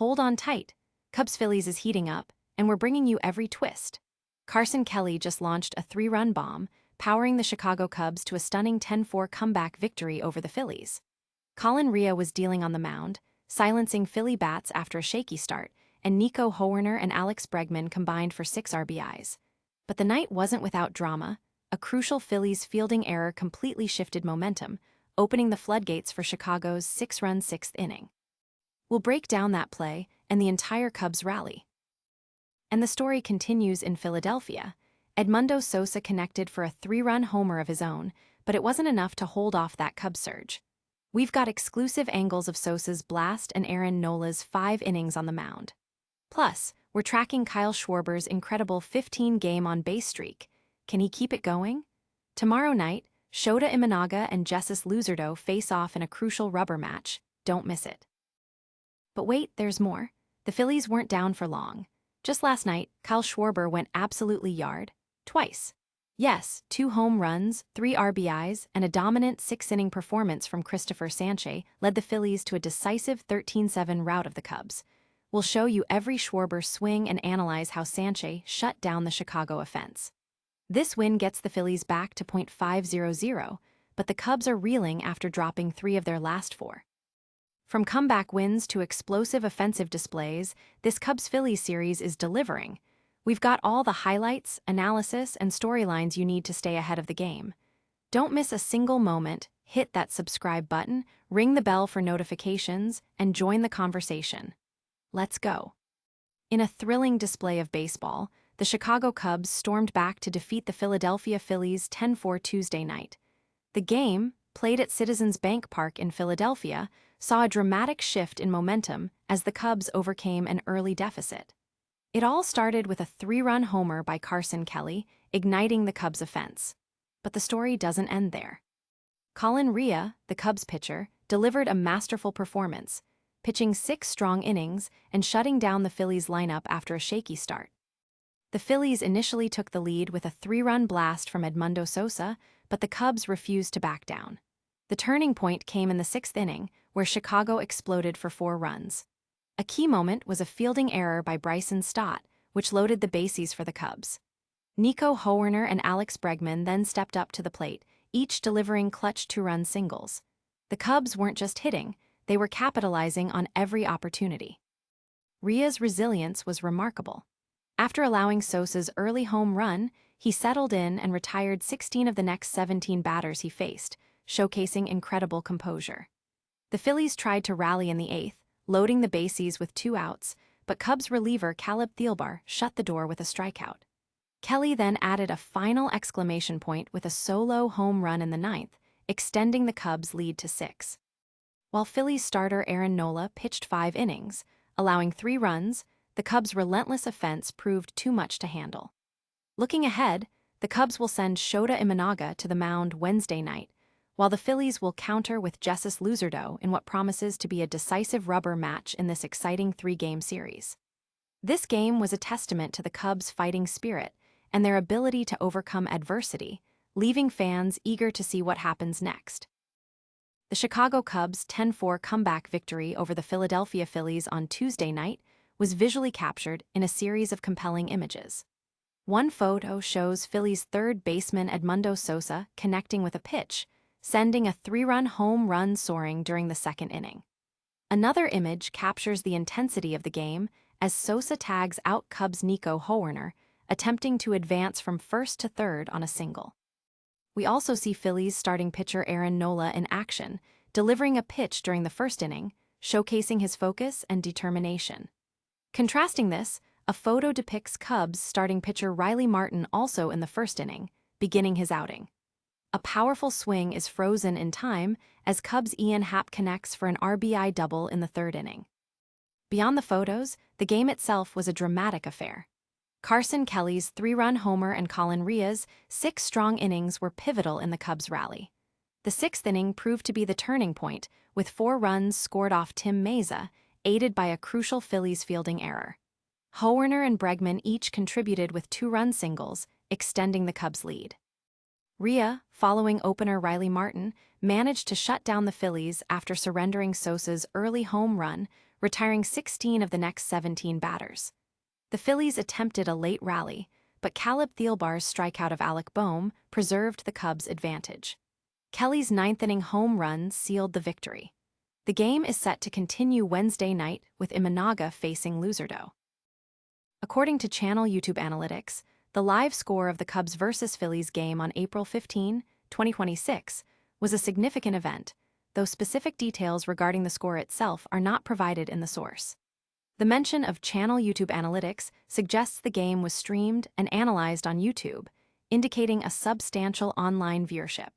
Hold on tight. Cubs Phillies is heating up, and we're bringing you every twist. Carson Kelly just launched a 3-run bomb, powering the Chicago Cubs to a stunning 10-4 comeback victory over the Phillies. Colin Rea was dealing on the mound, silencing Philly bats after a shaky start, and Nico, Hoerner, and Bregman combined for 6 RBIs. But the night wasn't without drama. A crucial Phillies fielding error completely shifted momentum, opening the floodgates for Chicago's 6-run 6th inning. We'll break down that play and the entire Cubs rally. And the story continues in Philadelphia. Edmundo Sosa connected for a 3-run homer of his own, but it wasn't enough to hold off that Cubs surge. We've got exclusive angles of Sosa's blast and Aaron Nola's 5 innings on the mound. Plus, we're tracking Kyle Schwarber's incredible 15-game on-base streak. Can he keep it going? Tomorrow night, Shota Imanaga and Jesus Luzardo face off in a crucial rubber match. Don't miss it. But wait, there's more. The Phillies weren't down for long. Just last night, Kyle Schwarber went absolutely yard. Twice. Yes, 2 home runs, 3 RBIs, and a dominant 6-inning performance from Cristopher Sánchez led the Phillies to a decisive 13-7 rout of the Cubs. We'll show you every Schwarber swing and analyze how Sánchez shut down the Chicago offense. This win gets the Phillies back to .500, but the Cubs are reeling after dropping 3 of their last 4. From comeback wins to explosive offensive displays, this Cubs-Phillies series is delivering. We've got all the highlights, analysis, and storylines you need to stay ahead of the game. Don't miss a single moment, hit that subscribe button, ring the bell for notifications, and join the conversation. Let's go. In a thrilling display of baseball, the Chicago Cubs stormed back to defeat the Philadelphia Phillies 10-4 Tuesday night. The game, played at Citizens Bank Park in Philadelphia, saw a dramatic shift in momentum as the Cubs overcame an early deficit. It all started with a 3-run homer by Carson Kelly, igniting the Cubs' offense. But the story doesn't end there. Colin Rea, the Cubs pitcher, delivered a masterful performance, pitching 6 strong innings and shutting down the Phillies lineup after a shaky start. The Phillies initially took the lead with a 3-run blast from Edmundo Sosa, but the Cubs refused to back down. The turning point came in the 6th inning, where Chicago exploded for 4 runs. A key moment was a fielding error by Bryson Stott, which loaded the bases for the Cubs. Nico, Hoerner, and Bregman then stepped up to the plate, each delivering clutch 2-run singles. The Cubs weren't just hitting, they were capitalizing on every opportunity. Rea's resilience was remarkable. After allowing Sosa's early home run, he settled in and retired 16 of the next 17 batters he faced, showcasing incredible composure. The Phillies tried to rally in the 8th, loading the bases with 2 outs, but Cubs reliever Caleb Thielbar shut the door with a strikeout. Kelly then added a final exclamation point with a solo home run in the 9th, extending the Cubs' lead to 6. While Phillies starter Aaron Nola pitched 5 innings, allowing 3 runs, the Cubs' relentless offense proved too much to handle. Looking ahead, the Cubs will send Shota Imanaga to the mound Wednesday night, while the Phillies will counter with Jesus Luzardo in what promises to be a decisive rubber match in this exciting 3-game series. This game was a testament to the Cubs' fighting spirit and their ability to overcome adversity, leaving fans eager to see what happens next. The Chicago Cubs' 10-4 comeback victory over the Philadelphia Phillies on Tuesday night was visually captured in a series of compelling images. One photo shows Phillies' third baseman Edmundo Sosa connecting with a pitch, sending a 3-run home run soaring during the 2nd inning. Another image captures the intensity of the game as Sosa tags out Cubs' Nico Hoerner, attempting to advance from 1st to 3rd on a single. We also see Phillies starting pitcher Aaron Nola in action, delivering a pitch during the 1st inning, showcasing his focus and determination. Contrasting this, a photo depicts Cubs starting pitcher Riley Martin also in the 1st inning, beginning his outing. A powerful swing is frozen in time as Cubs' Ian Happ connects for an RBI double in the 3rd inning. Beyond the photos, the game itself was a dramatic affair. Carson Kelly's 3-run homer and Colin Rea's 6 strong innings were pivotal in the Cubs' rally. The 6th inning proved to be the turning point, with 4 runs scored off Tim Mayza, aided by a crucial Phillies fielding error. Hoerner and Bregman each contributed with 2-run singles, extending the Cubs' lead. Rea, following opener Riley Martin, managed to shut down the Phillies after surrendering Sosa's early home run, retiring 16 of the next 17 batters. The Phillies attempted a late rally, but Caleb Thielbar's strikeout of Alec Boehm preserved the Cubs' advantage. Kelly's ninth-inning home run sealed the victory. The game is set to continue Wednesday night with Imanaga facing Luzardo. According to Channel YouTube Analytics, the live score of the Cubs vs. Phillies game on April 15, 2026, was a significant event, though specific details regarding the score itself are not provided in the source. The mention of Channel YouTube Analytics suggests the game was streamed and analyzed on YouTube, indicating a substantial online viewership.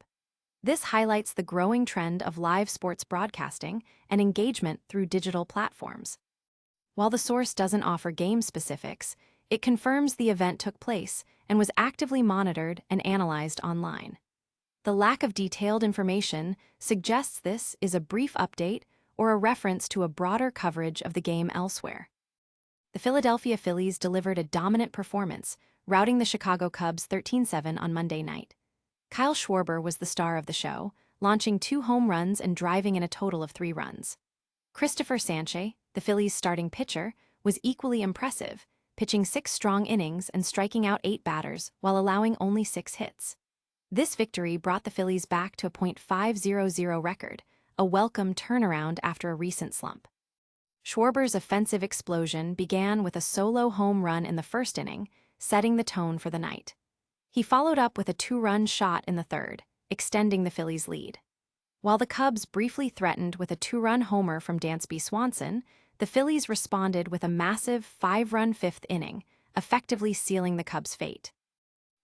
This highlights the growing trend of live sports broadcasting and engagement through digital platforms. While the source doesn't offer game specifics, it confirms the event took place and was actively monitored and analyzed online. The lack of detailed information suggests this is a brief update or a reference to a broader coverage of the game elsewhere. The Philadelphia Phillies delivered a dominant performance, routing the Chicago Cubs 13-7 on Monday night. Kyle Schwarber was the star of the show, launching 2 home runs and driving in a total of 3 runs. Cristopher Sánchez, the Phillies' starting pitcher, was equally impressive, pitching 6 strong innings and striking out 8 batters while allowing only 6 hits. This victory brought the Phillies back to a .500 record, a welcome turnaround after a recent slump. Schwarber's offensive explosion began with a solo home run in the first inning, setting the tone for the night. He followed up with a 2-run shot in the third, extending the Phillies' lead. While the Cubs briefly threatened with a 2-run homer from Dansby Swanson, the Phillies responded with a massive 5-run 5th inning, effectively sealing the Cubs' fate.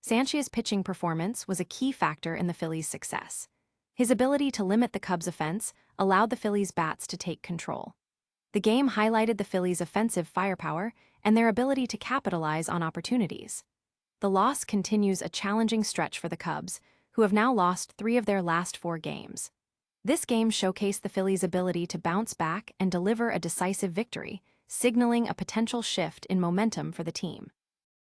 Sanchez's pitching performance was a key factor in the Phillies' success. His ability to limit the Cubs' offense allowed the Phillies' bats to take control. The game highlighted the Phillies' offensive firepower and their ability to capitalize on opportunities. The loss continues a challenging stretch for the Cubs, who have now lost 3 of their last 4 games. This game showcased the Phillies' ability to bounce back and deliver a decisive victory, signaling a potential shift in momentum for the team.